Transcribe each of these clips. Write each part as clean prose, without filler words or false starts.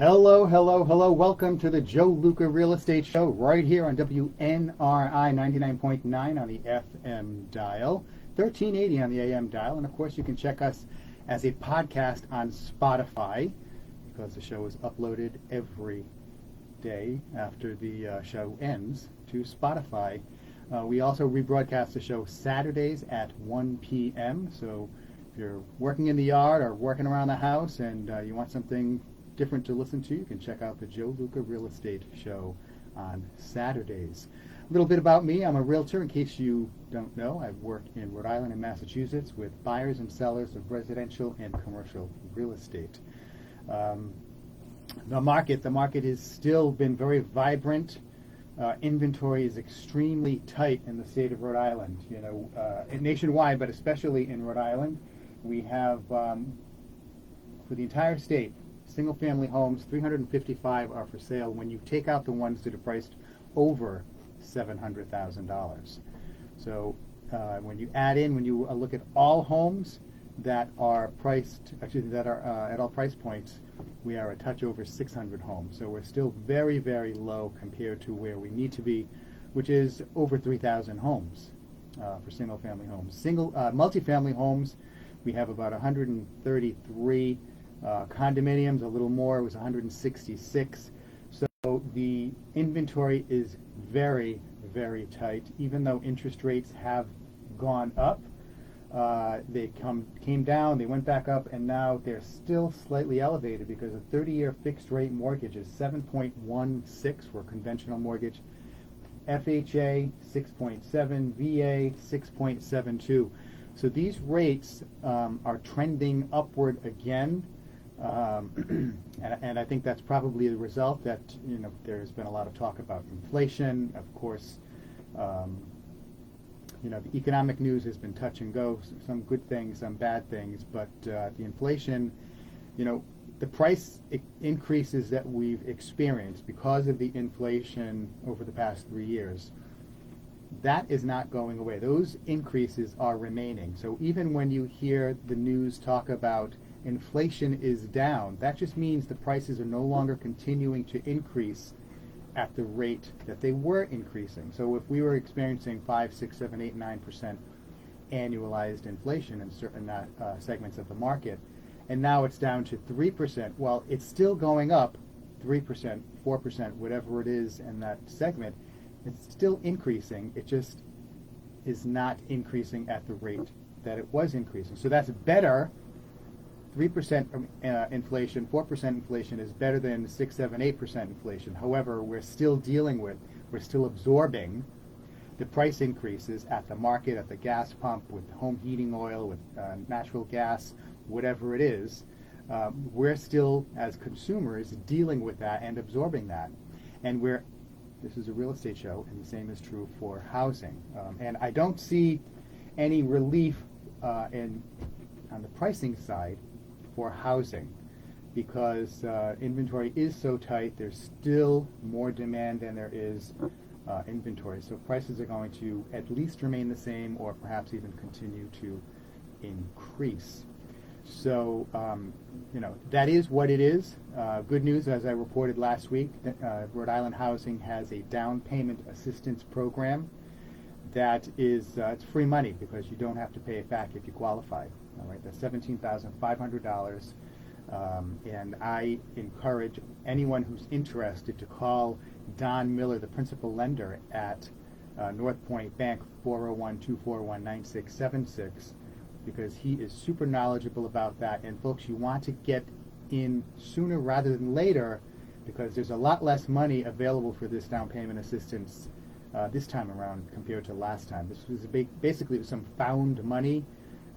Hello, hello, hello. Welcome to the Luca Real Estate Show right here on WNRI 99.9 on the FM dial, 1380 on the AM dial. And of course, you can check us as a podcast on Spotify because the show is uploaded every day after the show ends to Spotify. We also rebroadcast the show Saturdays at 1 p.m. So if you're working in the yard or working around the house and you want something different to listen to, you can check out the Joe Luca Real Estate Show on Saturdays. A little bit about me. I'm a realtor, in case you don't know. I've worked in Rhode Island and Massachusetts with buyers and sellers of residential and commercial real estate. The market has still been very vibrant. Inventory is extremely tight in the state of Rhode Island. Nationwide, but especially in Rhode Island, we have for the entire state, single-family homes, 355 are for sale when you take out the ones that are priced over $700,000. So when you look at all homes that are priced, that are at all price points, we are a touch over 600 homes. So we're still very, very low compared to where we need to be, which is over 3,000 homes for single-family homes. Multifamily homes, we have about 133. Condominiums, a little more, it was 166. So the inventory is very, very tight. Even though interest rates have gone up, they came down, they went back up, and now they're still slightly elevated because a 30-year fixed rate mortgage is 7.16 for a conventional mortgage, FHA 6.7, VA 6.72. So these rates are trending upward again. And I think that's probably the result that, there's been a lot of talk about inflation. Of course, the economic news has been touch and go, some good things, some bad things, but the inflation, the price increases that we've experienced because of the inflation over the past 3 years, that is not going away. Those increases are remaining. So even when you hear the news talk about inflation is down, that just means the prices are no longer continuing to increase at the rate that they were increasing. So if we were experiencing 5, 6, 7, 8, 9% annualized inflation in certain segments of the market, and now it's down to 3%, well, it's still going up 3%, 4%, whatever it is in that segment. It's still increasing. It just is not increasing at the rate that it was increasing. So that's better. 3% inflation, 4% inflation is better than 6, 7, 8% inflation. However, we're still absorbing the price increases at the market, at the gas pump, with home heating oil, with natural gas, whatever it is. We're still, as consumers, dealing with that and absorbing that. And this is a real estate show, and the same is true for housing. And I don't see any relief on the pricing side for housing because inventory is so tight. There's still more demand than there is inventory. So prices are going to at least remain the same or perhaps even continue to increase. So, that is what it is. Good news, as I reported last week, Rhode Island Housing has a down payment assistance program that is it's free money because you don't have to pay it back if you qualify. All right, that's $17,500. And I encourage anyone who's interested to call Don Miller, the principal lender at North Point Bank, 401-241-9676. Because he is super knowledgeable about that. And folks, you want to get in sooner rather than later because there's a lot less money available for this down payment assistance this time around compared to last time. This was basically some found money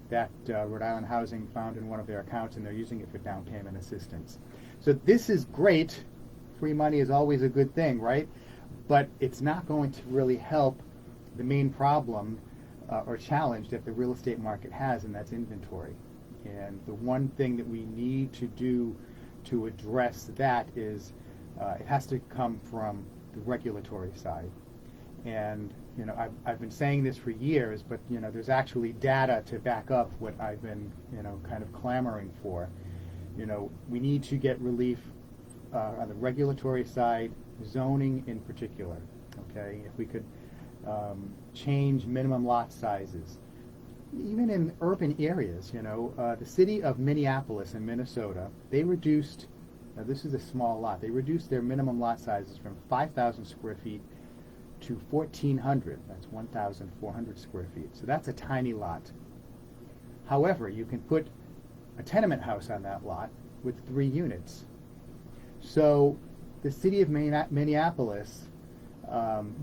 that Rhode Island Housing found in one of their accounts, and they're using it for down payment assistance. So this is great. Free money is always a good thing, right? But it's not going to really help the main problem or challenge that the real estate market has, and that's inventory. And the one thing that we need to do to address that is it has to come from the regulatory side. And I've been saying this for years, but there's actually data to back up what I've been kind of clamoring for. We need to get relief on the regulatory side, zoning in particular, okay? If we could change minimum lot sizes. Even in urban areas, the city of Minneapolis in Minnesota, they reduced, now this is a small lot, they reduced their minimum lot sizes from 5,000 square feet to 1,400. That's 1,400 square feet. So that's a tiny lot. However, you can put a tenement house on that lot with 3 units. So the city of Minneapolis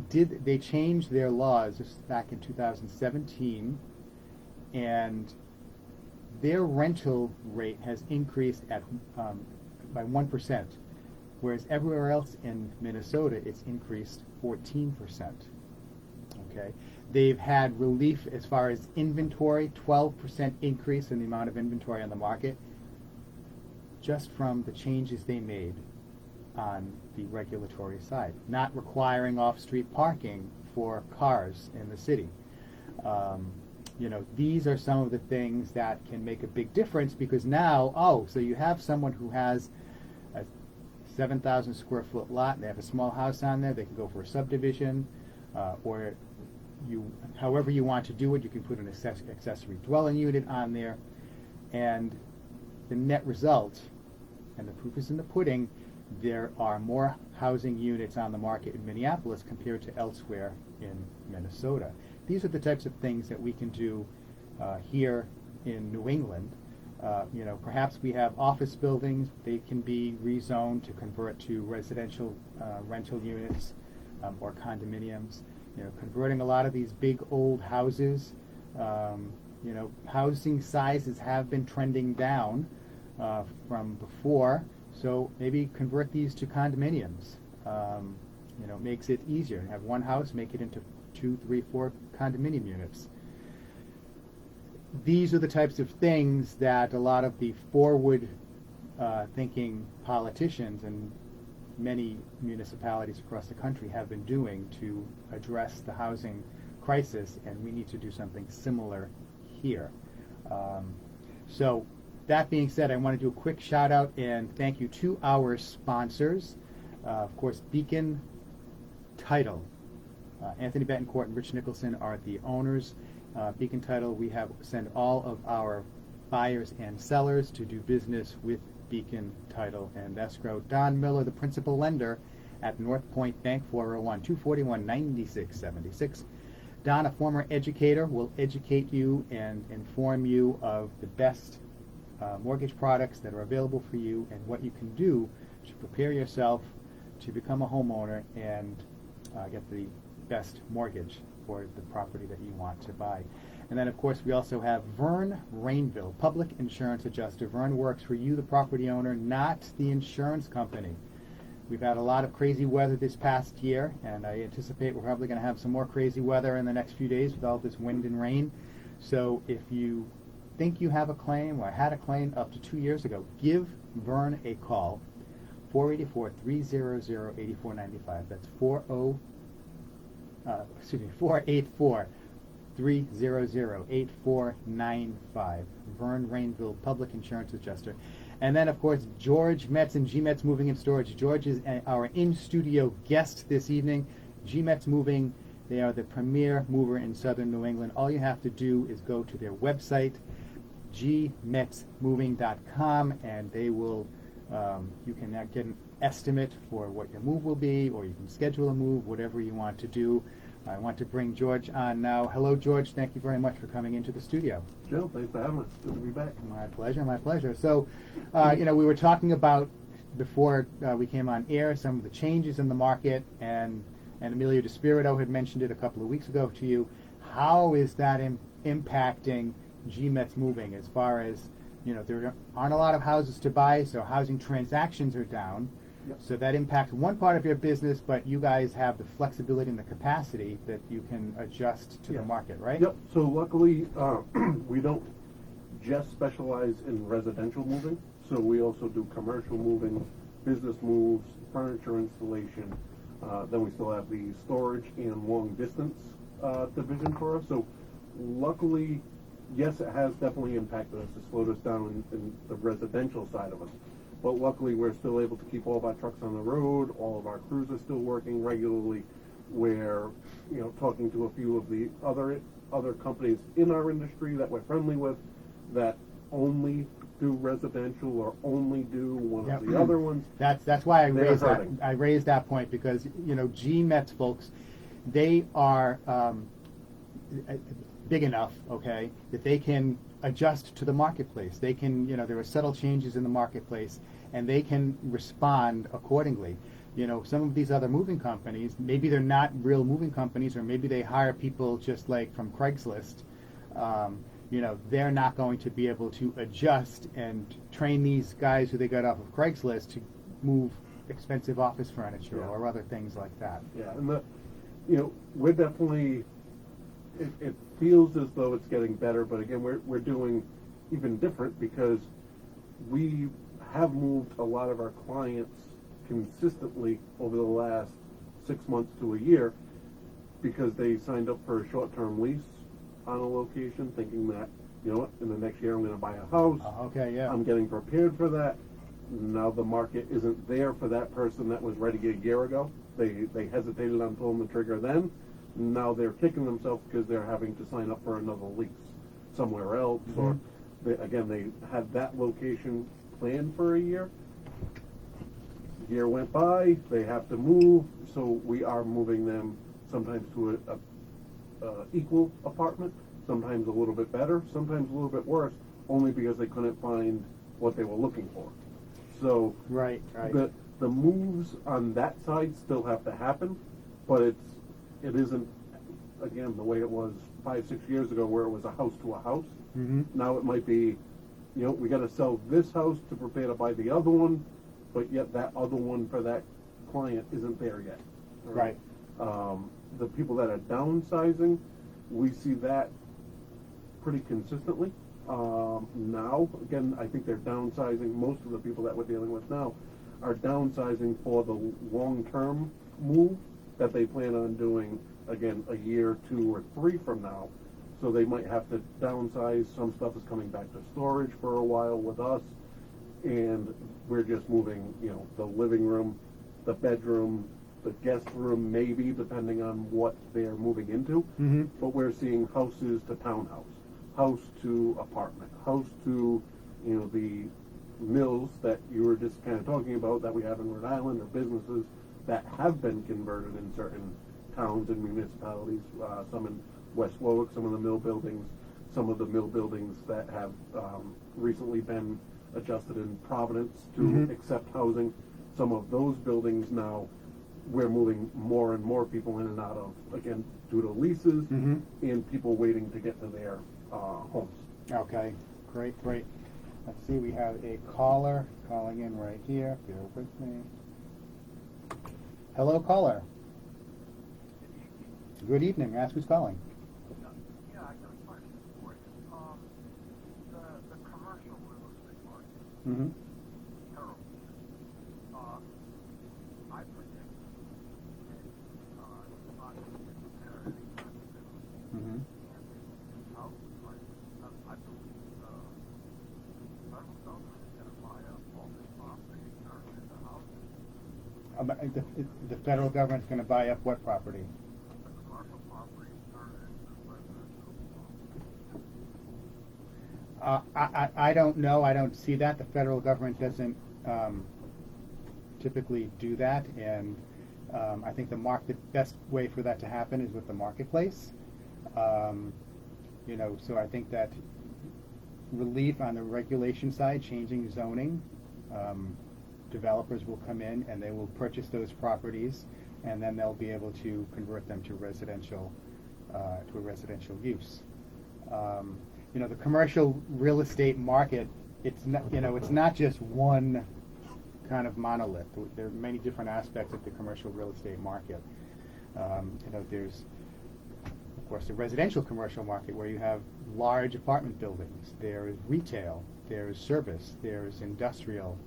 they changed their laws just back in 2017, and their rental rate has increased by 1%, whereas everywhere else in Minnesota it's increased 14%. Okay, they've had relief as far as inventory, 12% increase in the amount of inventory on the market, just from the changes they made on the regulatory side, not requiring off-street parking for cars in the city. These are some of the things that can make a big difference, because now, so you have someone who has a 7,000 square foot lot, and they have a small house on there, they can go for a subdivision, or however you want to do it, you can put an accessory dwelling unit on there, and the net result, and the proof is in the pudding, there are more housing units on the market in Minneapolis compared to elsewhere in Minnesota. These are the types of things that we can do here in New England. Perhaps we have office buildings, they can be rezoned to convert to residential rental units or condominiums. Converting a lot of these big old houses, housing sizes have been trending down from before. So maybe convert these to condominiums. Makes it easier. Have one house, make it into 2, 3, 4 condominium units. These are the types of things that a lot of the forward thinking politicians and many municipalities across the country have been doing to address the housing crisis, and we need to do something similar here. So that being said, I want to do a quick shout out and thank you to our sponsors. Of course, Beacon Title. Anthony Betancourt and Rich Nicholson are the owners. Beacon Title, we have sent all of our buyers and sellers to do business with Beacon Title and Escrow. Don Miller, the principal lender at North Point Bank, 401-241-9676. Don, a former educator, will educate you and inform you of the best mortgage products that are available for you and what you can do to prepare yourself to become a homeowner and get the best mortgage for the property that you want to buy. And then, of course, we also have Vern Rainville, public insurance adjuster. Vern works for you, the property owner, not the insurance company. We've had a lot of crazy weather this past year, and I anticipate we're probably going to have some more crazy weather in the next few days with all this wind and rain. So if you think you have a claim or had a claim up to 2 years ago, give Vern a call, 484-300-8495. That's 484-300-8495. Vern Rainville, public insurance adjuster. And then, of course, George Metz and G Metz Moving and Storage. George is our in-studio guest this evening. G Metz Moving, they are the premier mover in southern New England. All you have to do is go to their website, gmetzmoving.com, and they will, you can get an estimate for what your move will be, or you can schedule a move, whatever you want to do. I want to bring George on now. Hello, George. Thank you very much for coming into the studio. Joe, thanks for having us. Good to be back. My pleasure, my pleasure. So, we were talking about, before we came on air, some of the changes in the market, and Emilio DeSpirito had mentioned it a couple of weeks ago to you. How is that impacting G Metz Moving as far as, there aren't a lot of houses to buy, so housing transactions are down. Yep. So that impacts one part of your business, but you guys have the flexibility and the capacity that you can adjust to the market, right? Yep. So luckily, we don't just specialize in residential moving. So we also do commercial moving, business moves, furniture installation. Then we still have the storage and long distance division for us. So luckily, yes, it has definitely impacted us. It slowed us down in the residential side of us. But luckily, we're still able to keep all of our trucks on the road. All of our crews are still working regularly. We're, talking to a few of the other companies in our industry that we're friendly with that only do residential or only do one of the other ones. That's why I They're raised that. hurting. I raised that point because GMET's folks, they are big enough, okay, that they can adjust to the marketplace. They can, there are subtle changes in the marketplace, and they can respond accordingly. Some of these other moving companies, maybe they're not real moving companies, or maybe they hire people just like from Craigslist. They're not going to be able to adjust and train these guys who they got off of Craigslist to move expensive office furniture or other things like that. Yeah, and we're definitely. It feels as though it's getting better, but again, we're doing even different because we have moved a lot of our clients consistently over the last 6 months to a year because they signed up for a short-term lease on a location thinking that, in the next year I'm going to buy a house. Okay, yeah. I'm getting prepared for that. Now the market isn't there for that person that was ready a year ago. They hesitated on pulling the trigger then. Now they're kicking themselves because they're having to sign up for another lease somewhere else, or they had that location planned for a year. Year went by, they have to move, so we are moving them sometimes to a equal apartment, sometimes a little bit better, sometimes a little bit worse, only because they couldn't find what they were looking for. So Right. the moves on that side still have to happen, but it isn't, again, the way it was 5-6 years ago where it was a house to a house. Mm-hmm. Now it might be, we got to sell this house to prepare to buy the other one, but yet that other one for that client isn't there yet. Right. The people that are downsizing, we see that pretty consistently. Now, again, I think they're downsizing. Most of the people that we're dealing with now are downsizing for the long-term move that they plan on doing, again, a year, 2, or 3 from now. So they might have to downsize. Some stuff is coming back to storage for a while with us, and we're just moving, the living room, the bedroom, the guest room, maybe, depending on what they're moving into. Mm-hmm. But we're seeing houses to townhouse, house to apartment, house to, the mills that you were just kind of talking about that we have in Rhode Island, or businesses that have been converted in certain towns and municipalities, some in West Warwick, some of the mill buildings, some of the mill buildings that have recently been adjusted in Providence to accept housing. Some of those buildings now, we're moving more and more people in and out of, again, due to leases and people waiting to get to their homes. Okay, great. Let's see, we have a caller calling in right here. Bear with me. Hello, caller. Good evening. Ask who's calling. Yeah, I got a question for you. The commercial real estate market, Mm-hmm. terrible. I predict it's not going to get there anytime soon. Mm-hmm. And housing prices, I believe the federal government is going to buy up all this property and turn it into housing. The federal government's going to buy up what property? The commercial property and turn it into residential. I don't know. I don't see that. The federal government doesn't typically do that, and I think the best way for that to happen is with the marketplace. So I think that relief on the regulation side, changing zoning, developers will come in and they will purchase those properties, and then they'll be able to convert them to residential, to a residential use. The commercial real estate market, it's not just one kind of monolith. There are many different aspects of the commercial real estate market. There's, of course, the residential commercial market where you have large apartment buildings. There is retail, there's service, there's industrial,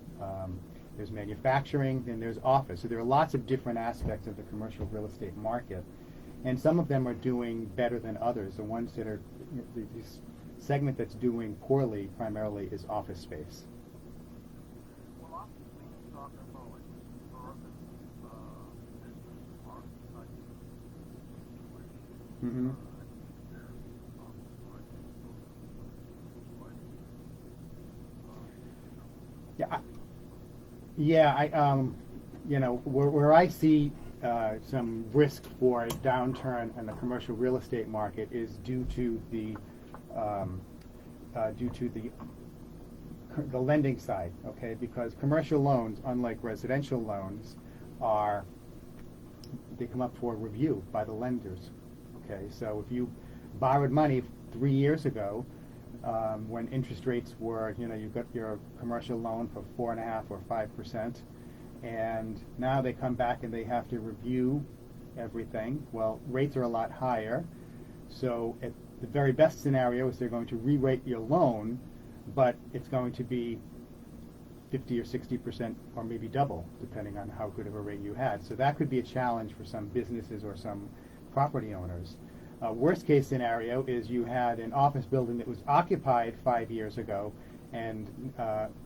there's manufacturing, and there's office. So there are lots of different aspects of the commercial real estate market. And some of them are doing better than others. The ones that are, this segment that's doing poorly primarily is office space. Well, talking about like urban, business park type situation. Mm-hmm. I think there's like, Yeah, you know, where I see some risk for a downturn in the commercial real estate market is due to the lending side, okay? Because commercial loans, unlike residential loans, they come up for review by the lenders, okay? So if you borrowed money 3 years ago, when interest rates were, you know, you got your commercial loan for 4.5% or 5%, and now they come back and they have to review everything. Well, rates are a lot higher, so at the very best scenario is they're going to re-rate your loan, but it's going to be 50 or 60% or maybe double, depending on how good of a rate you had. So that could be a challenge for some businesses or some property owners. Worst case scenario is you had an office building that was occupied 5 years ago, and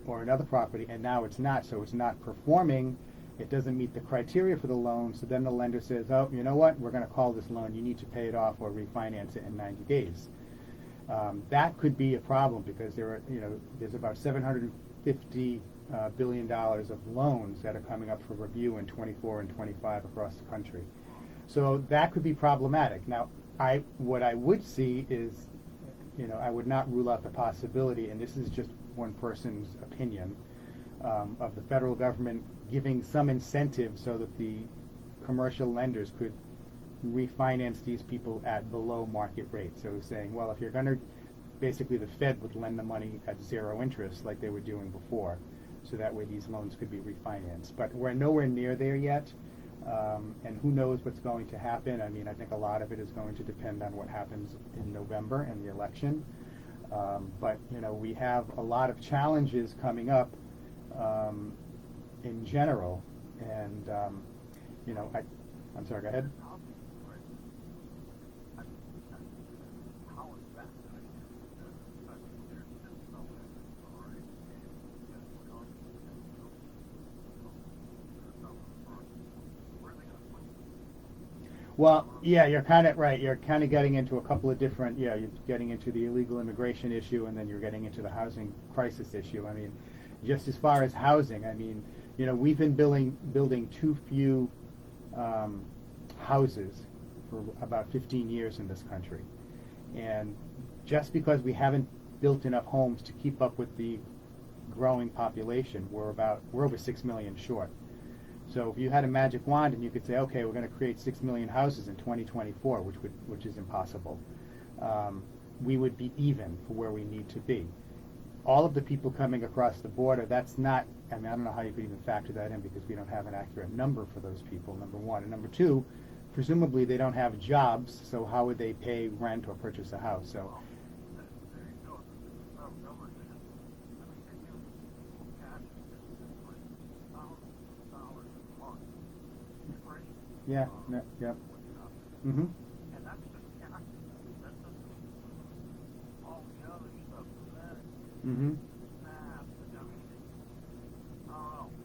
or another property, and now it's not, so it's not performing. It doesn't meet the criteria for the loan, so then the lender says, oh, you know what, we're going to call this loan, you need to pay it off or refinance it in 90 days. That could be a problem because there's about $750 billion of loans that are coming up for review in 24 and 25 across the country. So that could be problematic. Now, what I would see is, I would not rule out the possibility, and this is just one person's opinion, of the federal government giving some incentive so that the commercial lenders could refinance these people at below market rates. So saying, well, if you're going to, basically the Fed would lend the money at 0 interest like they were doing before, so that way these loans could be refinanced. But we're nowhere near there yet, and who knows what's going to happen. I mean, I think a lot of it is going to depend on what happens in November and the election. But, we have a lot of challenges coming up in general, and, I'm sorry, go ahead. Well, yeah, you're kind of right. You're kind of getting into a couple of different, you're getting into the illegal immigration issue, and then you're getting into the housing crisis issue. I mean, just as far as housing, I mean, we've been building too few houses for about 15 years in this country. And just because we haven't built enough homes to keep up with the growing population, we're over 6 million short. So if you had a magic wand and you could say, okay, we're going to create 6 million houses in 2024, which is impossible, we would be even for where we need to be. All of the people coming across the border, that's not, I don't know how you could even factor that in because we don't have an accurate number for those people, number one. And number two, presumably they don't have jobs, so how would they pay rent or purchase a house? So. Yeah, yeah. Mm-hmm. And that's just taxes. That doesn't all the other stuff that Mm-hmm.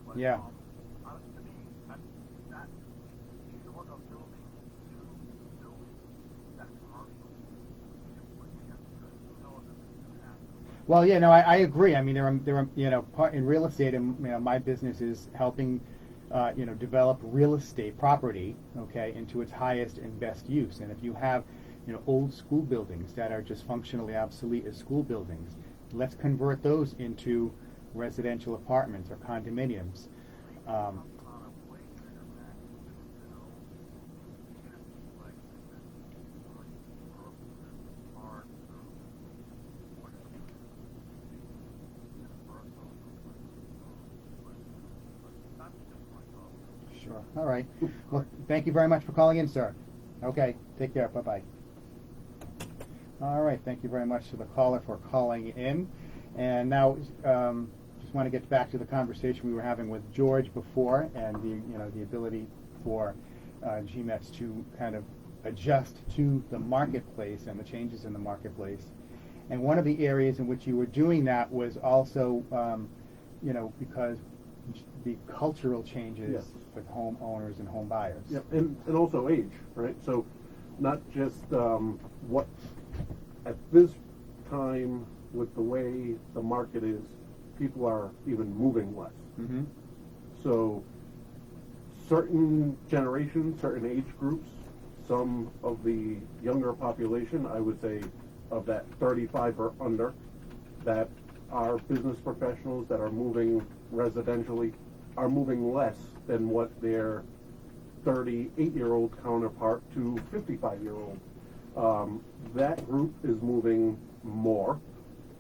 But, yeah. To me, that short of building new buildings, that commercial, who knows if it's going to happen. Well, yeah, no, I agree. I mean, there are in real estate, and my business is helping develop real estate property, okay, into its highest and best use. And if you have, old school buildings that are just functionally obsolete as school buildings, let's convert those into residential apartments or condominiums. Sure. All right. Well, thank you very much for calling in, sir. Okay. Take care. Bye-bye. All right. Thank you very much to the caller for calling in. And now, just want to get back to the conversation we were having with George before, and the ability for GMETs to kind of adjust to the marketplace and the changes in the marketplace. And one of the areas in which you were doing that was also, because the cultural changes Yes. with homeowners and home buyers. Yep, and also age, right? So not just what at this time with the way the market is, people are even moving less. Mm-hmm. So certain generations, certain age groups, some of the younger population, I would say of that 35 or under, that are business professionals that are moving residentially, are moving less than what their 38-year-old counterpart to 55-year-old. That group is moving more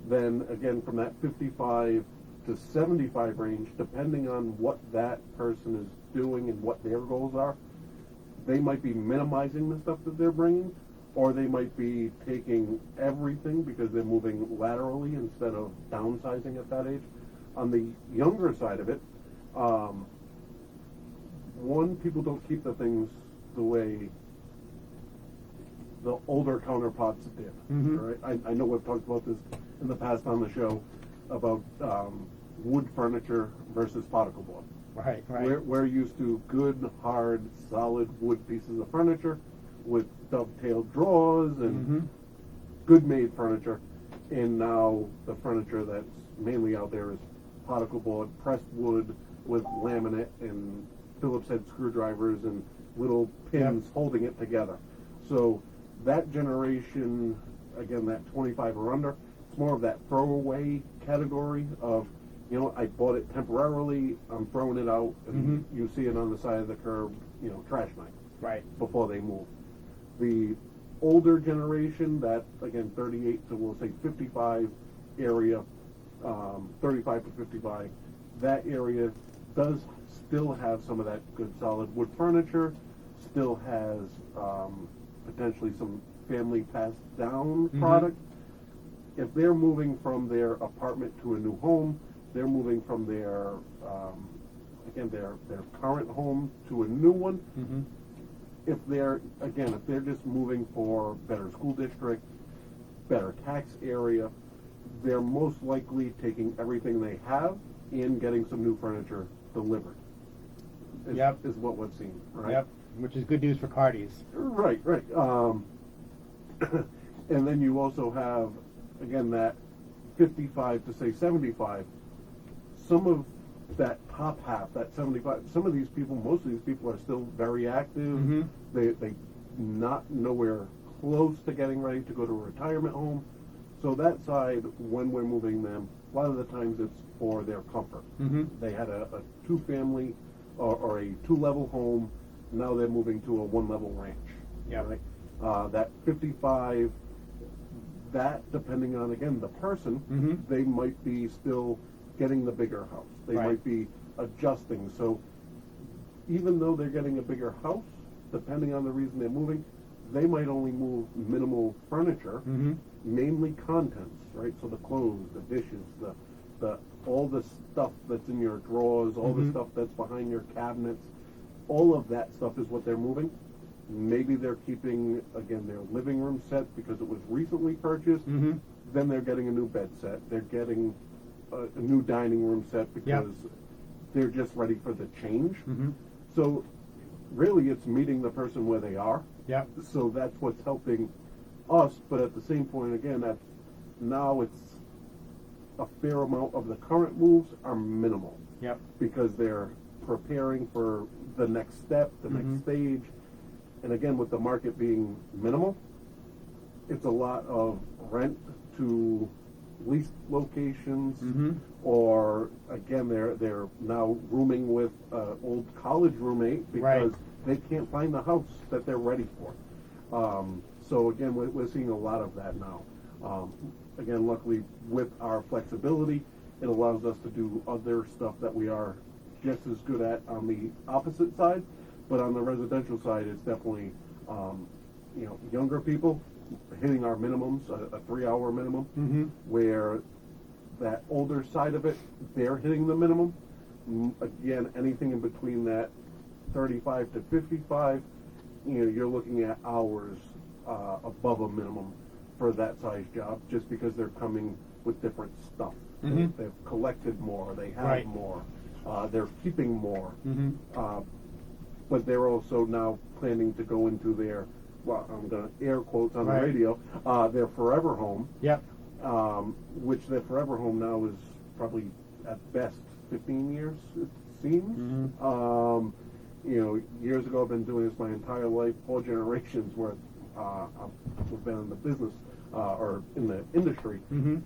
than, again, from that 55 to 75 range, depending on what that person is doing and what their goals are. They might be minimizing the stuff that they're bringing, or they might be taking everything because they're moving laterally instead of downsizing at that age. On the younger side of it, one, people don't keep the things the way the older counterparts did. Mhm. Right? I know we've talked about this in the past on the show about wood furniture versus particle board. Right, right. We're used to good, hard, solid wood pieces of furniture with dovetailed drawers and Mhm. good made furniture. And now the furniture that's mainly out there is particle board, pressed wood with laminate and Phillips head screwdrivers and little pins holding it together. So that generation, again, that 25 or under, it's more of that throwaway category of, you know, I bought it temporarily, I'm throwing it out, and you see it on the side of the curb, you know, trash night. Right. Before they move. The older generation, that, again, 38 to, we'll say, 55 area, 35 to 55, that area does still have some of that good solid wood furniture, still has potentially some family passed down product. If they're moving from their apartment to a new home, they're moving from their, again, their current home to a new one. Mm-hmm. If they're just moving for better school district, better tax area, they're most likely taking everything they have and getting some new furniture delivered. Is what we've seen, right? Yep. Which is good news for Cardies. Right. And then you also have, again, that 55 to say 75. Some of that top half, that 75, some of these people, most of these people are still very active. They not nowhere close to getting ready to go to a retirement home. So that side, when we're moving them, a lot of the times it's for their comfort. They had a two-family or a two-level home. Now they're moving to a one-level ranch. Yeah. Right? That 55, that depending on, again, the person, they might be still getting the bigger house. They might be adjusting. So even though they're getting a bigger house, depending on the reason they're moving, they might only move minimal furniture, mainly contents, right? So the clothes, the dishes, the all the stuff that's in your drawers, all the stuff that's behind your cabinets, all of that stuff is what they're moving. Maybe they're keeping, again, their living room set because it was recently purchased. Then they're getting a new bed set. They're getting a new dining room set because they're just ready for the change. So really it's meeting the person where they are. So that's what's helping us, but at the same point, again, that now it's a fair amount of the current moves are minimal. Because they're preparing for the next step, the next stage. And again, with the market being minimal, it's a lot of rent to leased locations, or again, they're now rooming with an old college roommate because they can't find the house that they're ready for. So again, we're seeing a lot of that now. Again, luckily with our flexibility, it allows us to do other stuff that we are just as good at on the opposite side. But on the residential side, it's definitely, younger people hitting our minimums, a 3-hour minimum, where that older side of it, they're hitting the minimum. Again, anything in between that 35 to 55, you're looking at hours above a minimum for that size job, just because they're coming with different stuff. They've collected more, they have more. They're keeping more. Mm-hmm. But they're also now planning to go into their, well, I'm going to air quotes on Right. the radio, their forever home, Yep. which their forever home now is probably at best 15 years, it seems. Mm-hmm. You know, years ago I've been doing this my entire life, 4 generations worth. I've been in the business or in the industry. Mm-hmm.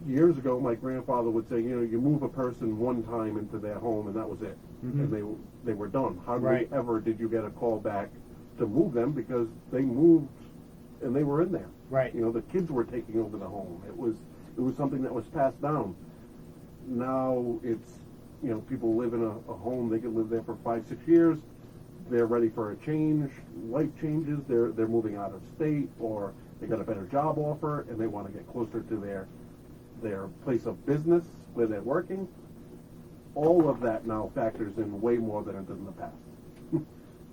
Years ago, my grandfather would say, you know, you move a person one time into their home and that was it, Mm-hmm. and they were done. Hardly Right. ever did you get a call back to move them because they moved and they were in there. Right. You know, the kids were taking over the home. It was something that was passed down. Now it's, you know, people live in a home, they can live there for 5-6 years. They're ready for a change, life changes, they're moving out of state, or they got a better job offer and they want to get closer to their place of business where they're working. All of that now factors in way more than it did in the past.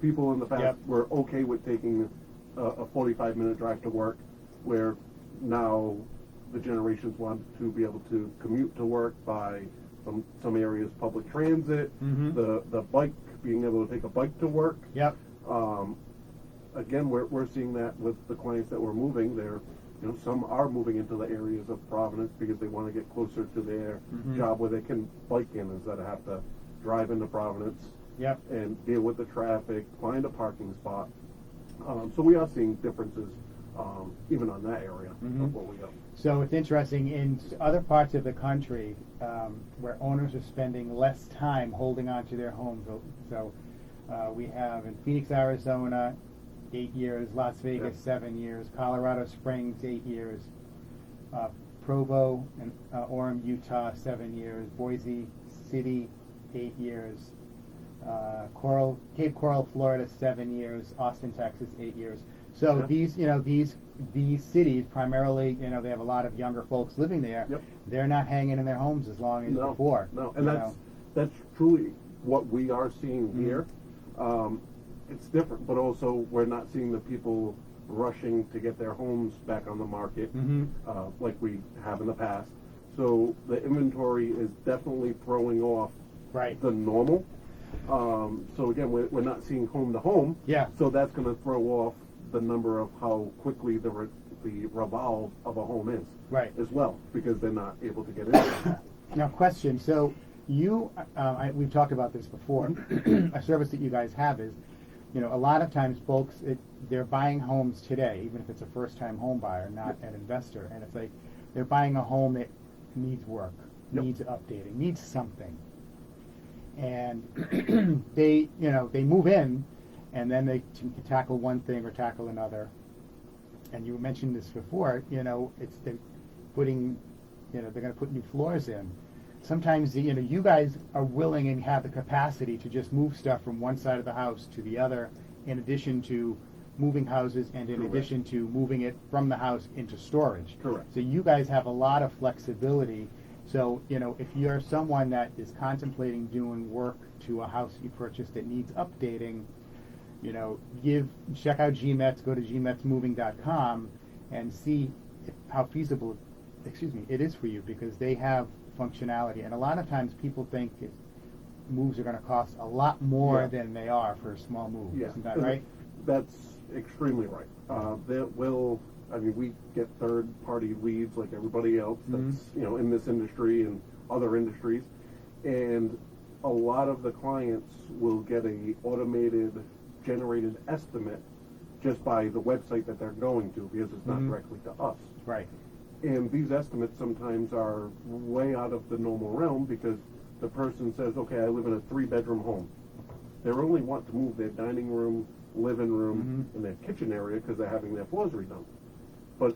People in the past Yep. were okay with taking a 45-minute drive to work, where now the generations want to be able to commute to work by some areas public transit, Mm-hmm. the bike, being able to take a bike to work. Yep. Again, we're seeing that with the clients that we're moving. You know, some are moving into the areas of Providence because they want to get closer to their Mhm. job where they can bike in instead of have to drive into Providence Yep. and deal with the traffic, find a parking spot. So we are seeing differences even on that area Mhm. of what we go. So it's interesting in other parts of the country where owners are spending less time holding on to their homes. So we have in Phoenix, Arizona, 8 years, Las Vegas, Yeah. 7 years, Colorado Springs, 8 years, Provo and Orem, Utah, 7 years, Boise City, 8 years, Cape Coral, Florida, 7 years, Austin, Texas, 8 years. So Yeah. these cities primarily, you know, they have a lot of younger folks living there. Yep. They're not hanging in their homes as long as before. No, and you that's truly what we are seeing Mhm. here. It's different, but also we're not seeing the people rushing to get their homes back on the market Mhm. like we have in the past. So the inventory is definitely throwing off Right. the normal. So again, we're not seeing home to home. Yeah. So that's going to throw off the number of how quickly the revolve of a home is. Right. As well, because they're not able to get in there. Now, question. So we've talked about this before. A service that you guys have is, you know, a lot of times folks, they're buying homes today, even if it's a first-time home buyer, not an investor, and it's like they're buying a home that needs work, Yep. needs updating, needs something, and they move in, and then they can tackle one thing or tackle another. And you mentioned this before, you know, they're going to put new floors in. Sometimes, you know, you guys are willing and have the capacity to just move stuff from one side of the house to the other, in addition to moving houses and in Correct. addition to moving it from the house into storage. Correct. So you guys have a lot of flexibility. So, you know, if you're someone that is contemplating doing work to a house you purchased that needs updating, you know, check out GMETS, go to gmetsmoving.com and see how feasible, it is for you, because they have functionality. And a lot of times people think moves are going to cost a lot more Yeah. than they are for a small move. Yeah. Isn't that right? That's extremely right. We get third-party leads like everybody else that's, you know, in this industry and other industries. And a lot of the clients will get a automated generated estimate just by the website that they're going to, because it's not Mhm. directly to us. Right. And these estimates sometimes are way out of the normal realm, because the person says, okay, I live in a 3-bedroom home. They only want to move their dining room, living room, and their kitchen area because they're having their floors redone. But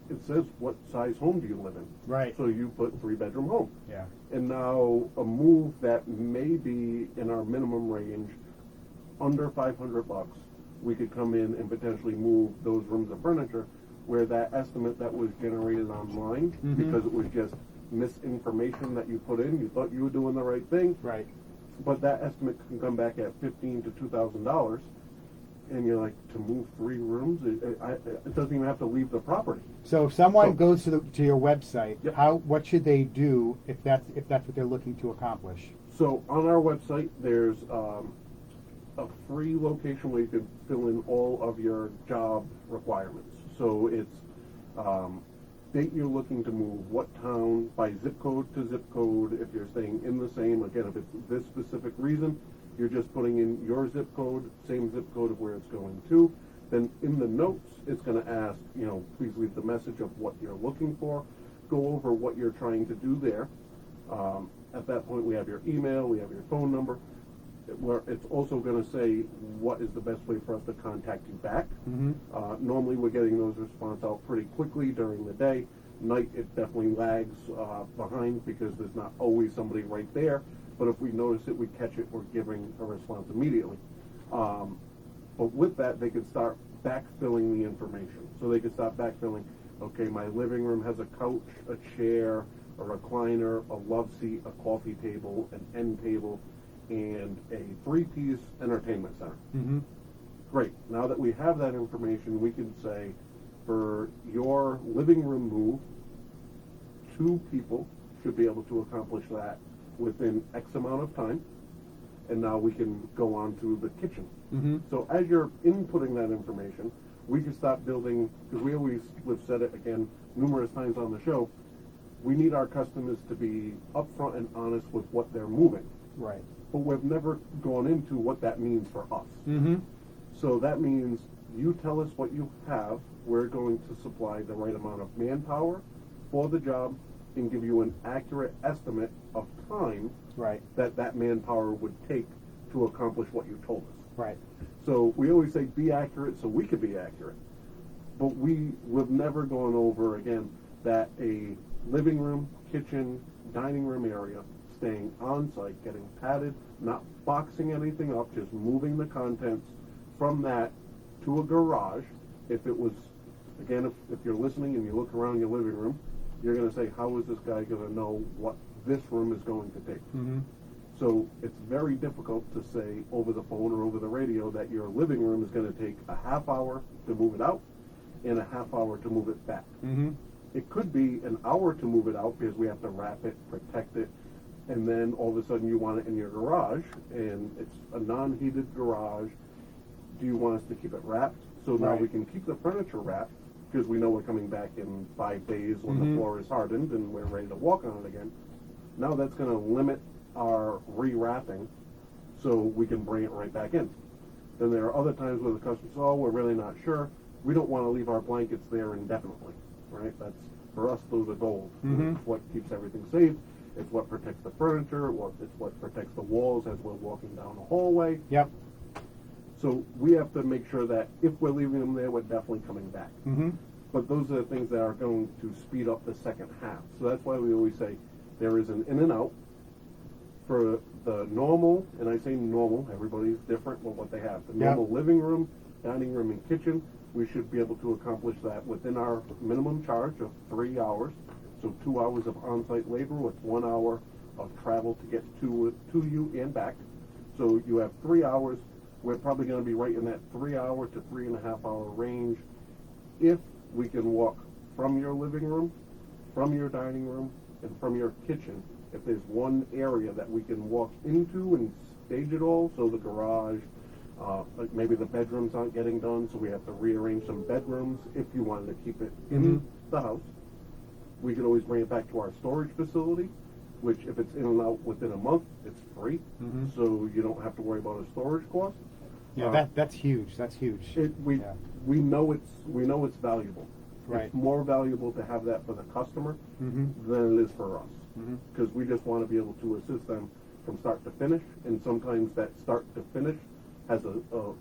it says, what size home do you live in? Right. So you put 3-bedroom home. Yeah. And now a move that may be in our minimum range, under $500, we could come in and potentially move those rooms of furniture, where that estimate that was generated online, Mhm. because it was just misinformation that you put in, you thought you were doing the right thing, Right. but that estimate can come back at $1,500 to $2,000, And you're like, to move 3 rooms? It doesn't even have to leave the property. So if someone So- goes to your website, Yep. what should they do if that's what they're looking to accomplish? So on our website, there's a free location where you can fill in all of your job requirements. So it's date you're looking to move, what town, by zip code to zip code, if you're staying in the same, again, if it's this specific reason, you're just putting in your zip code, same zip code of where it's going to. Then in the notes, it's going to ask, please leave the message of what you're looking for, go over what you're trying to do there. At that point, we have your email, we have your phone number, where it's also going to say what is the best way for us to contact you back. Normally, we're getting those responses out pretty quickly during the day. Night, it definitely lags behind because there's not always somebody right there. But if we notice it, we catch it, we're giving a response immediately. But with that, they can start backfilling the information. So they can start backfilling, okay, my living room has a couch, a chair, a recliner, a love seat, a coffee table, an end table, and a 3-piece entertainment center. Great. Now that we have that information, we can say, for your living room move, 2 people should be able to accomplish that within X amount of time. And now we can go on to the kitchen. So as you're inputting that information, we can start building, because we've said it again numerous times on the show, we need our customers to be upfront and honest with what they're moving. Right. But we've never gone into what that means for us. So that means you tell us what you have, we're going to supply the right amount of manpower for the job and give you an accurate estimate of time Right. that manpower would take to accomplish what you told us. Right. So we always say be accurate so we could be accurate. But we've never gone over, again, that a living room, kitchen, dining room area, staying on site, getting padded, not boxing anything up, just moving the contents from that to a garage. If it was, again, if you're listening and you look around your living room, you're going to say, how is this guy going to know what this room is going to take? So it's very difficult to say over the phone or over the radio that your living room is going to take a half hour to move it out and a half hour to move it back. It could be an hour to move it out because we have to wrap it, protect it, and then all of a sudden you want it in your garage, and it's a non-heated garage. Do you want us to keep it wrapped? So now Right. we can keep the furniture wrapped because we know we're coming back in 5 days when the floor is hardened and we're ready to walk on it again. Now that's going to limit our rewrapping so we can bring it right back in. Then there are other times where the customer says, oh, we're really not sure. We don't want to leave our blankets there indefinitely, right? That's, for us, those are gold. It's what keeps everything safe. It's what protects the furniture. It's what protects the walls as we're walking down the hallway. Yep. So we have to make sure that if we're leaving them there, we're definitely coming back. But those are the things that are going to speed up the second half. So that's why we always say there is an in and out. For the normal, and I say normal, everybody's different with what they have. The normal living room, dining room, and kitchen, we should be able to accomplish that within our minimum charge of 3 hours. So 2 hours of on-site labor with 1 hour of travel to get to you and back. So you have 3 hours. We're probably going to be right in that 3 hour to 3.5 hour range if we can walk from your living room, from your dining room, and from your kitchen. If there's one area that we can walk into and stage it all, so the garage, like maybe the bedrooms aren't getting done, so we have to rearrange some bedrooms if you wanted to keep it in the house. We could always bring it back to our storage facility, which if it's in and out within a month, it's free, so you don't have to worry about a storage cost. Yeah, that's huge. That's huge. We know it's valuable. Right. It's more valuable to have that for the customer than it is for us, because we just want to be able to assist them from start to finish, and sometimes that start to finish has a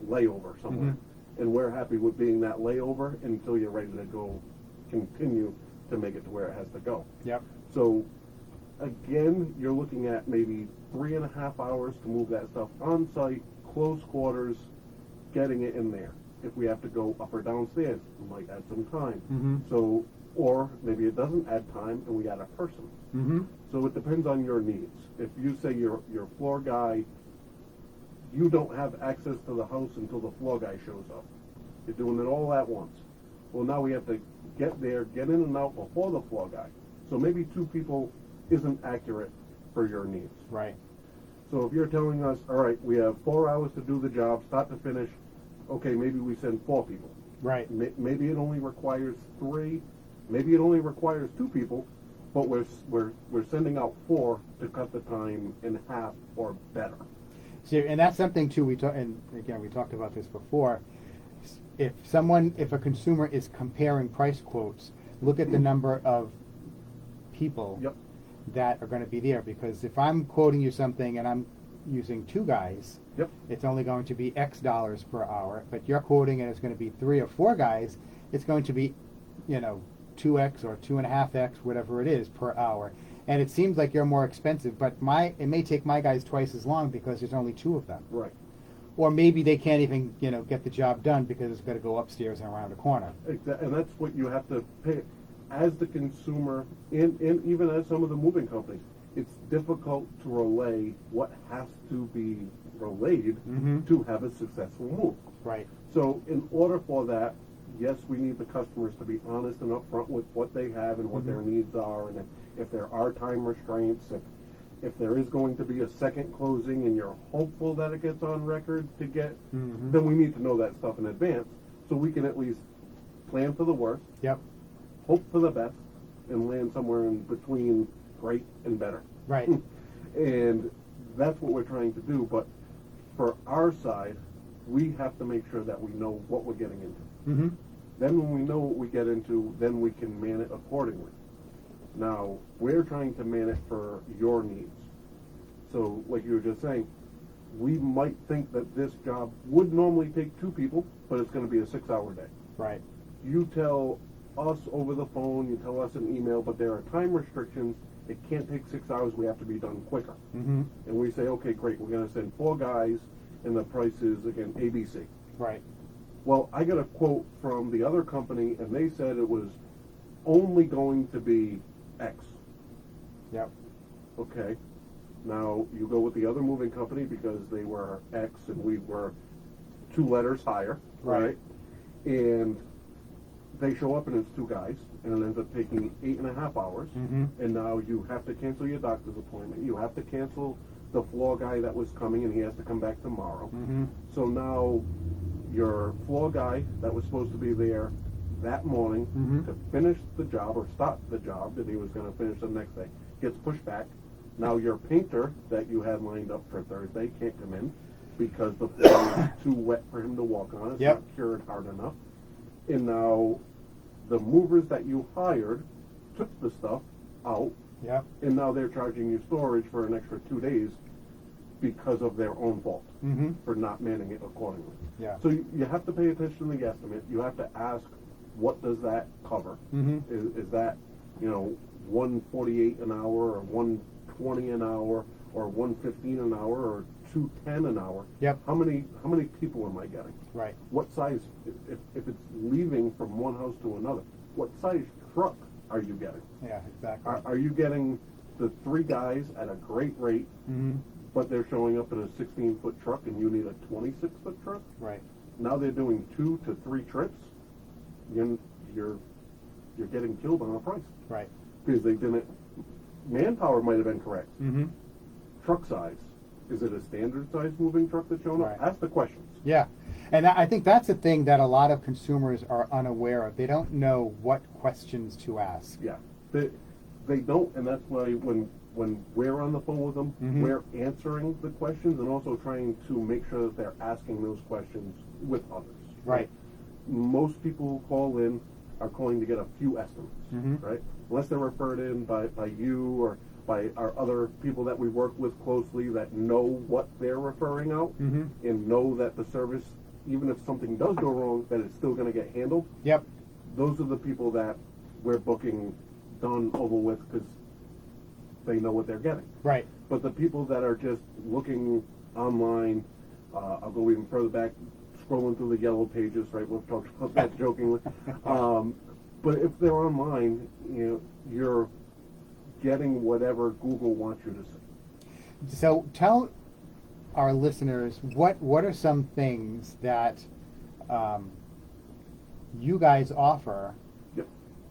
layover somewhere, and we're happy with being that layover until you're ready to go, continue to make it to where it has to go. Yep. So again, you're looking at maybe 3.5 hours to move that stuff on site, close quarters, getting it in there. If we have to go up or downstairs, we might add some time. So, or maybe it doesn't add time and we add a person. So it depends on your needs. If you say your floor guy you don't have access to the house until the floor guy shows up. You're doing it all at once. Well, now we have to get there, get in and out before the floor guy. So maybe 2 people isn't accurate for your needs. Right. So if you're telling us, all right, we have 4 hours to do the job, start to finish, okay, maybe we send 4 people. Right. Maybe it only requires 3, maybe it only requires 2 people, but we're sending out 4 to cut the time in half or better. So, and that's something too. And again, we talked about this before. If a consumer is comparing price quotes, look at the number of people Yep. that are going to be there. Because if I'm quoting you something and I'm using 2 guys, Yep. it's only going to be X dollars per hour. But you're quoting and it's going to be 3 or 4 guys, it's going to be, 2X or 2.5X, whatever it is, per hour. And it seems like you're more expensive, but it may take my guys twice as long because there's only 2 of them. Right. Or maybe they can't even, get the job done because it's got to go upstairs and around the corner. And that's what you have to pay as the consumer, and even as some of the moving companies. It's difficult to relay what has to be relayed to have a successful move. Right. So in order for that, yes, we need the customers to be honest and upfront with what they have and what their needs are, and if there are time restraints, if there is going to be a second closing and you're hopeful that it gets on record to get, then we need to know that stuff in advance so we can at least plan for the worst, Yep. hope for the best, and land somewhere in between great and better. Right. And that's what we're trying to do, but for our side, we have to make sure that we know what we're getting into. Mm-hmm. Then when we know what we get into, then we can man it accordingly. Now, we're trying to man it for your needs. So, like you were just saying, we might think that this job would normally take 2 people, but it's going to be a 6-hour day. Right. You tell us over the phone, you tell us an email, but there are time restrictions. It can't take 6 hours. We have to be done quicker. Mm-hmm. And we say, okay, great. We're going to send 4 guys, and the price is, again, ABC. Right. Well, I got a quote from the other company, and they said it was only going to be X. Yep. Okay. Now, you go with the other moving company because they were X and we were 2 letters higher, right? And they show up and it's 2 guys, and it ends up taking 8.5 hours. Mm-hmm. And now you have to cancel your doctor's appointment. You have to cancel the floor guy that was coming, and he has to come back tomorrow. Mm-hmm. So now your floor guy that was supposed to be there that morning to finish the job or start the job that he was going to finish the next day gets pushed back. Now your painter that you had lined up for Thursday can't come in because the floor is too wet for him to walk on. It's not cured hard enough. And now the movers that you hired took the stuff out, Yep. and now they're charging you storage for an extra 2 days because of their own fault Mm-hmm. for not manning it accordingly. Yeah. So you have to pay attention to the estimate. You have to ask, what does that cover? Mm-hmm. Is that, $148 an hour or $120 an hour or $115 an hour or $210 an hour? Yep. How many people am I getting? Right. What size, if it's leaving from one house to another, what size truck are you getting? Yeah, exactly. Are you getting the 3 guys at a great rate, Mm-hmm. but they're showing up in a 16-foot truck and you need a 26-foot truck? Right. Now they're doing 2 to 3 trips. You're getting killed on a price Right. because they didn't. Manpower might have been correct. Mm-hmm. Truck size, is it a standard size moving truck that's showing up? Right. Ask the questions. Yeah. And I think that's the thing that a lot of consumers are unaware of. They don't know what questions to ask. Yeah, they don't, and that's why when we're on the phone with them, we're answering the questions and also trying to make sure that they're asking those questions with others. Right. Most people who call in are calling to get a few estimates, right? Unless they're referred in by you or by our other people that we work with closely that know what they're referring out and know that the service, even if something does go wrong, that it's still going to get handled. Yep. Those are the people that we're booking done over with because they know what they're getting. Right. But the people that are just looking online, I'll go even further back, scrolling through the yellow pages, right? We've talked about that jokingly. But if they're online, you're getting whatever Google wants you to see. So tell our listeners, what are some things that you guys offer Yep.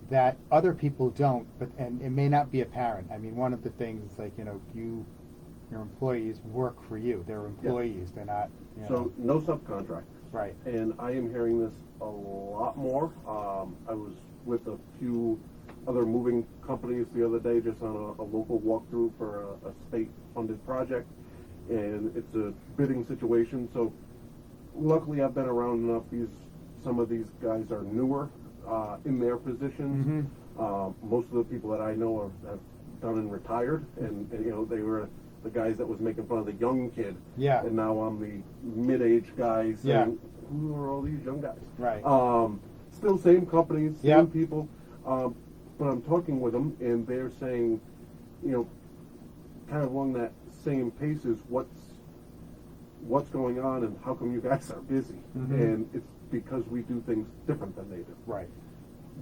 that other people don't, but and it may not be apparent. I mean, one of the things is like, your employees work for you. They're employees. They're not. So no subcontractors. Right. And I am hearing this a lot more. I was with a few other moving companies the other day just on a local walkthrough for a state-funded project, and it's a bidding situation. So luckily I've been around enough. Some of these guys are newer in their positions. Most of the people that I know have done and retired, and they were the guys that was making fun of the young kid. Yeah. And now I'm the mid-aged guy saying, Yeah. who are all these young guys? Right. Still same companies, same Yep. people. But I'm talking with them, and they're saying, kind of along that same pace is what's going on, and how come you guys are busy? And it's because we do things different than they do. Right.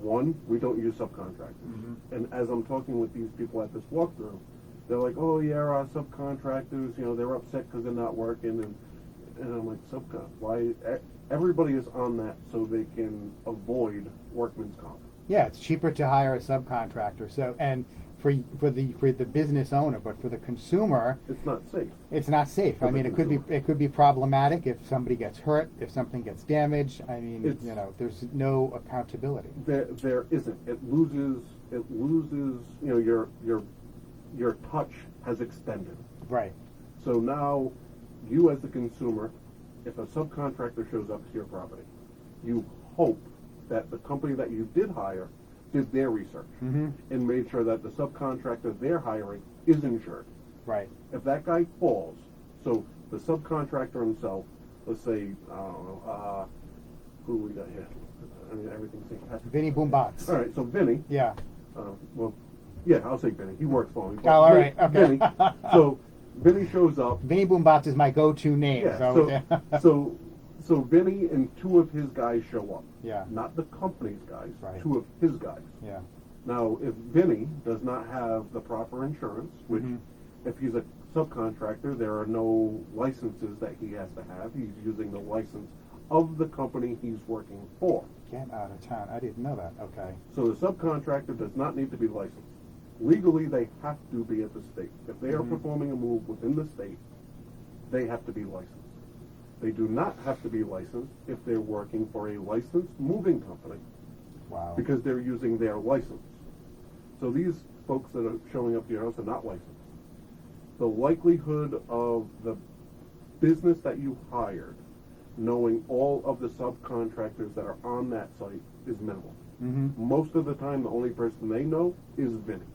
One, we don't use subcontractors. And as I'm talking with these people at this walkthrough, they're like, oh yeah, our subcontractors, they're upset because they're not working. And I'm like, why? Everybody is on that so they can avoid workman's comp. Yeah, it's cheaper to hire a subcontractor. So, and for the business owner, but for the consumer, It's not safe. it's not safe. I For the mean, it could be problematic if somebody gets hurt, if something gets damaged. I mean, there's no accountability. There isn't. It loses, your touch has extended. Right. So now, you as the consumer, if a subcontractor shows up to your property, you hope that the company that you did hire did their research and made sure that the subcontractor they're hiring is insured. Right. If that guy falls, so the subcontractor himself, let's say, I don't know, who we got here? I mean, everything seems. Vinny Boombots. All right, so Vinny. Yeah. I'll say Vinny. He works for me. Oh, all right. Okay. Vinny. So Vinny shows up. Vinny Boombots is my go-to name. Yeah. So Vinny and two of his guys show up. Yeah. Not the company's guys. Right. Two of his guys. Yeah. Now, if Vinny does not have the proper insurance, which if he's a subcontractor, there are no licenses that he has to have. He's using the license of the company he's working for. Get out of town. I didn't know that. Okay. So the subcontractor does not need to be licensed. Legally, they have to be at the state. If they are performing a move within the state, they have to be licensed. They do not have to be licensed if they're working for a licensed moving company. Wow. Because they're using their license. So these folks that are showing up to your house are not licensed. The likelihood of the business that you hired knowing all of the subcontractors that are on that site is minimal. Most of the time, the only person they know is Vinny.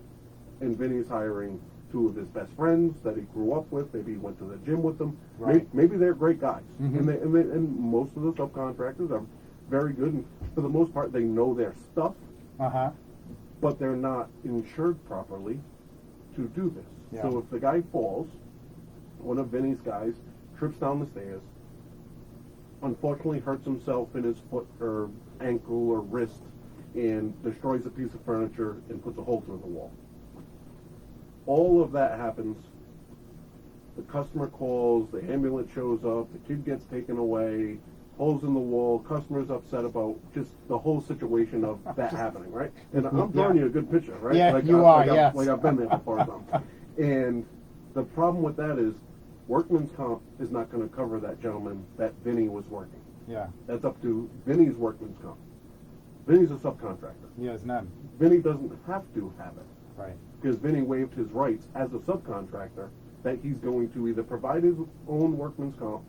And Vinny's hiring two of his best friends that he grew up with. Maybe he went to the gym with them. Right. Maybe they're great guys. And most of the subcontractors are very good. And for the most part, they know their stuff. But they're not insured properly to do this. Yeah. So if the guy falls, one of Vinny's guys trips down the stairs, unfortunately hurts himself in his foot or ankle or wrist, and destroys a piece of furniture and puts a hole through the wall. All of that happens. The customer calls, the ambulance shows up, the kid gets taken away, holes in the wall, customer's upset about just the whole situation of that happening, right? And I'm drawing you a good picture, right? Yeah, like I've been there before. And the problem with that is workman's comp is not going to cover that gentleman that Vinny was working. Yeah. That's up to Vinny's workman's comp. Vinny's a subcontractor. He has none. Vinny doesn't have to have it. Right. Because Vinny waived his rights as a subcontractor that he's going to either provide his own workman's comp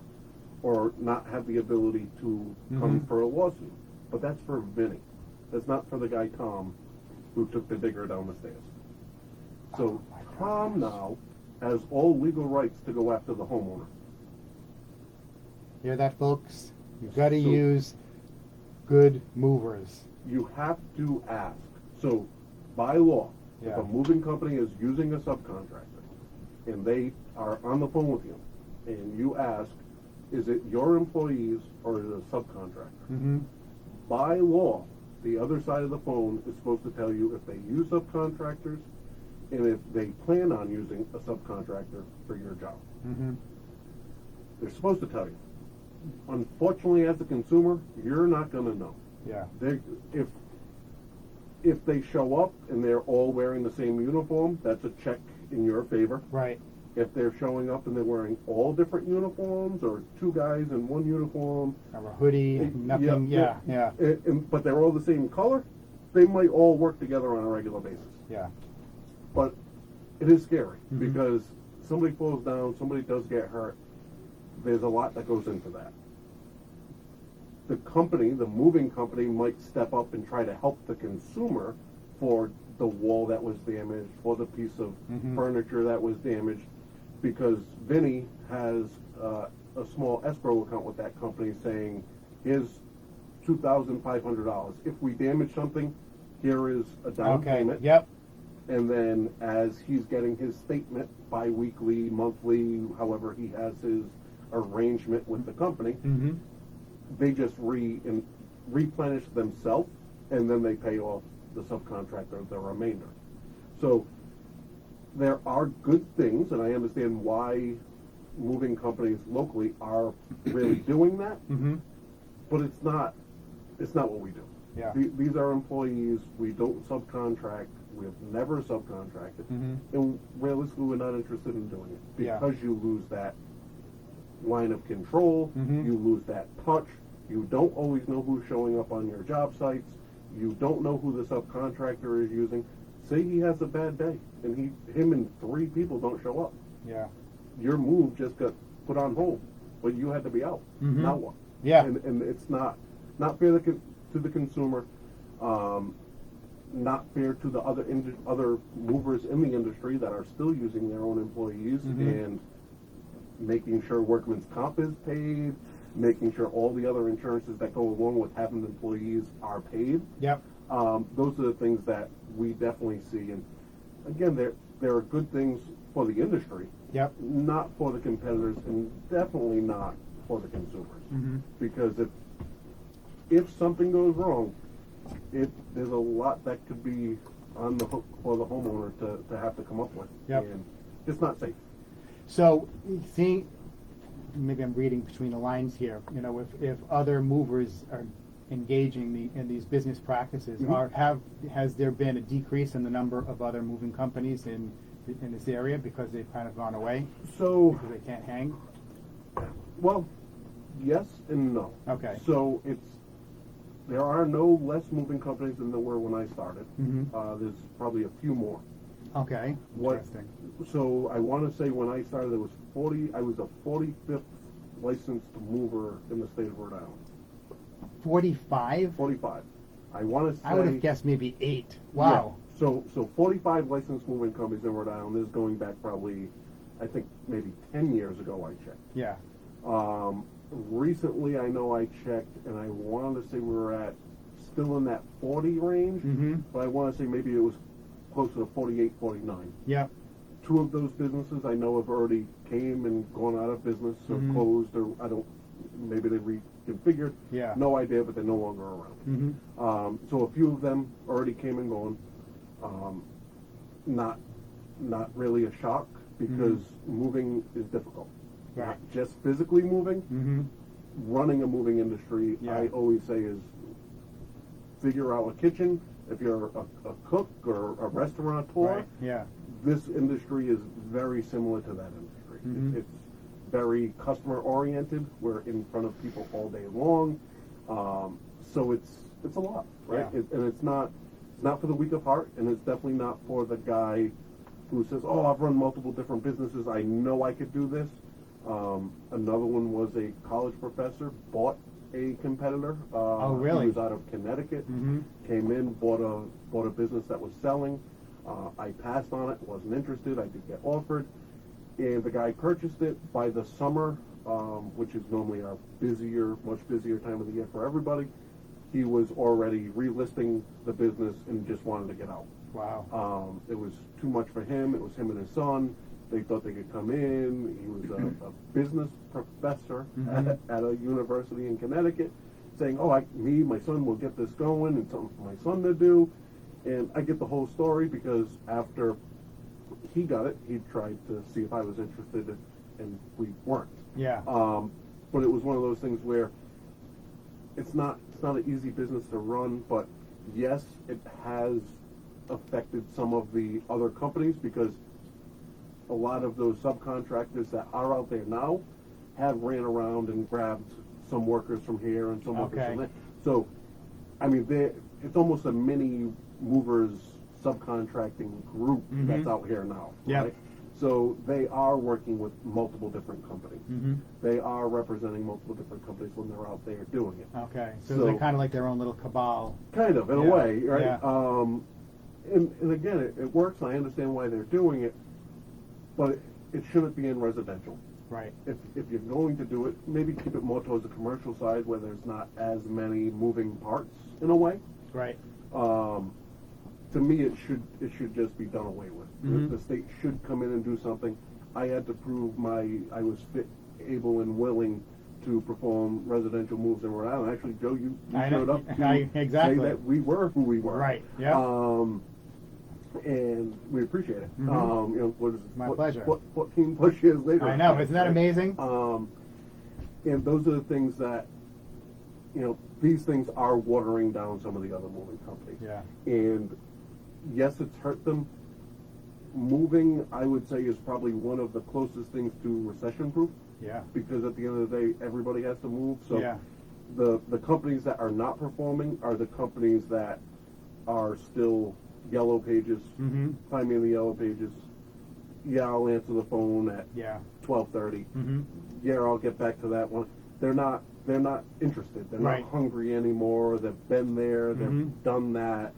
or not have the ability to come for a lawsuit. But that's for Vinny. That's not for the guy Tom who took the digger down the stairs. So Tom now has all legal rights to go after the homeowner. Hear that, folks? You've got to use good movers. You have to ask. So by law, if a moving company is using a subcontractor and they are on the phone with you and you ask, is it your employees or is it a subcontractor? By law, the other side of the phone is supposed to tell you if they use subcontractors and if they plan on using a subcontractor for your job. They're supposed to tell you. Unfortunately, as a consumer, you're not going to know. Yeah. If they show up and they're all wearing the same uniform, that's a check in your favor. Right. If they're showing up and they're wearing all different uniforms, or two guys in one uniform, Or a hoodie, nothing. Yeah. but they're all the same color, they might all work together on a regular basis. Yeah. But it is scary Mhm. because somebody falls down, somebody does get hurt. There's a lot that goes into that. The company, the moving company, might step up and try to help the consumer for the wall that was damaged, for the piece of Mhm. furniture that was damaged, because Vinny has a small escrow account with that company saying, here's $2,500. If we damage something, here is a down Okay. payment. Yep. And then as he's getting his statement bi-weekly, monthly, however he has his arrangement with the company, Mm-hmm. they just replenish themselves, and then they pay off the subcontractor the remainder. So there are good things, and I understand why moving companies locally are really doing that, Mm-hmm. but it's not what we do. Yeah. These are employees. We don't subcontract. We have never subcontracted. Mhm. And realistically, we're not interested in doing it Yeah. because you lose that line of control. Mhm. You lose that touch. You don't always know who's showing up on your job sites. You don't know who the subcontractor is using. Say he has a bad day and him and three people don't show up. Yeah. Your move just got put on hold, but you had to be out. Mhm. Now what? Yeah. And it's not fair to the consumer, not fair to the other movers in the industry that are still using their own employees Mhm. and making sure workman's comp is paid, making sure all the other insurances that go along with having employees are paid. Yep. Those are the things that we definitely see. And again, there are good things for the industry, Yep. not for the competitors, and definitely not for the consumers. Mhm. Because if something goes wrong, there's a lot that could be on the hook for the homeowner to have to come up with. Yep. And it's not safe. So, seeing, maybe I'm reading between the lines here. You know, if other movers are engaging in these business practices, Mhm. has there been a decrease in the number of other moving companies in this area because they've kind of gone away So, because they can't hang? well, yes and no. Okay. So there are no less moving companies than there were when I started. Mhm. There's probably a few more. Okay. What- Interesting. So I want to say when I started, there was 40. I was the 45th licensed mover in the state of Rhode Island. 45? 45. I want to say. I would have guessed maybe 8. Wow. Yeah. So 45 licensed moving companies in Rhode Island. This is going back probably, I think maybe 10 years ago. I checked. Yeah. Recently, I know I checked, and I wanted to say we were still in that 40 range, Mm-hmm. but I want to say maybe it was closer to 48, 49. Yep. Two of those businesses I know have already came and gone out of business or Mhm. closed, or maybe they reconfigured. Yeah. No idea, but they're no longer around. Mm-hmm. So a few of them already came and gone. Not really a shock because moving is difficult. Right. Not just physically moving, Mm-hmm. running a moving industry, Yeah. I always say is figure out a kitchen. If you're a cook or a restaurateur, Right. Yeah. this industry is very similar to that industry. Mhm. It's very customer oriented. We're in front of people all day long, so it's a lot, right? Yeah. And it's not for the weak of heart, and it's definitely not for the guy who says, "Oh, I've run multiple different businesses. I know I could do this." Another one was a college professor bought a competitor. Oh, really? He was out of Connecticut. Mm-hmm. Came in, bought a business that was selling. I passed on it, wasn't interested. I did get offered, and the guy purchased it. By the summer, which is normally our much busier time of the year for everybody, he was already relisting the business and just wanted to get out. Wow. It was too much for him. It was him and his son. They thought they could come in. He was a business professor Mhm. at a university in Connecticut, saying, "Oh, my son will get this going, and something for my son to do." And I get the whole story because after he got it, he tried to see if I was interested, and we weren't. Yeah. But it was one of those things where it's not an easy business to run, but yes, it has affected some of the other companies because a lot of those subcontractors that are out there now have ran around and grabbed some workers from here and some workers from there. So, I mean, it's almost a mini movers subcontracting group that's out here now. Yep. Right? So they are working with multiple different companies. They are representing multiple different companies when they're out there doing it. Okay, so they're kind of like their own little cabal. Kind of, in a way, right? Yeah. And again, it works. I understand why they're doing it, but it shouldn't be in residential. Right. If you're going to do it, maybe keep it more towards the commercial side where there's not as many moving parts in a way. Right. To me, it should just be done away with. The state should come in and do something. I had to prove I was fit, able, and willing to perform residential moves in Rhode Island. Actually, Joe, you showed up to exactly. say that we were who we were. Right. Yeah. And we appreciate it. You know, what is it? My pleasure. 14 plus years later. I know. Isn't that amazing? And those are the things that, you know, these things are watering down some of the other moving companies. Yeah. And yes, it's hurt them. Moving, I would say, is probably one of the closest things to recession-proof. Yeah. Because at the end of the day, everybody has to move. So Yeah. the companies that are not performing are the companies that are still yellow pages. Find me in the yellow pages. Yeah, I'll answer the phone at 12:30. Yeah, I'll get back to that one. They're not interested. They're Right. not hungry anymore. They've been there. They've done that.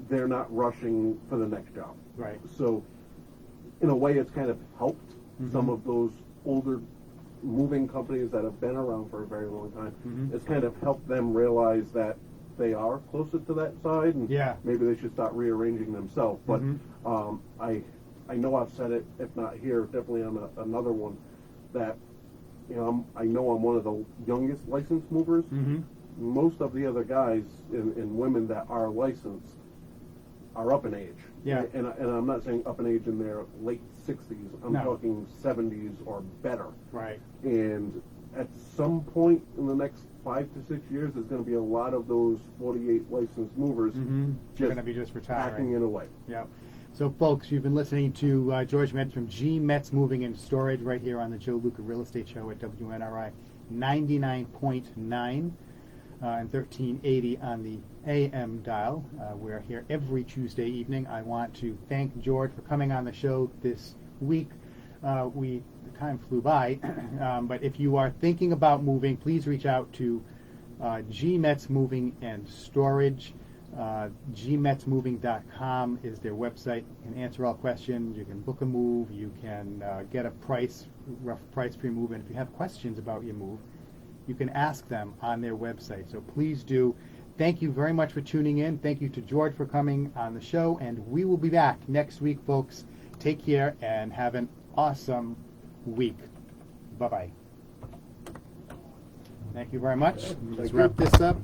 They're not rushing for the next job. Right. So, in a way, it's kind of helped some of those older moving companies that have been around for a very long time. It's kind of helped them realize that they are closer to that side, and maybe they should start rearranging themselves. But I know I've said it, if not here, definitely on another one, that I know I'm one of the youngest licensed movers. Most of the other guys and women that are licensed are up in age. Yeah. And I'm not saying up in age in their late 60s. I'm talking 70s or better. Right. And at some point in the next 5 to 6 years, there's going to be a lot of those 48 licensed movers They're going to be just retiring. packing it away. Yeah. So, folks, you've been listening to George Metz from G. Metz Moving and Storage right here on the Joe Luca Real Estate Show at WNRI 99.9 and 1380 on the AM dial. We're here every Tuesday evening. I want to thank George for coming on the show this week. The time flew by, but if you are thinking about moving, please reach out to G. Metz Moving and Storage. gmetzmoving.com is their website. You can answer all questions. You can book a move. You can get a rough price for your move. And if you have questions about your move, you can ask them on their website. So please do. Thank you very much for tuning in. Thank you to George for coming on the show. And we will be back next week, folks. Take care and have an awesome week. Bye-bye. Thank you very much. Let's wrap this up.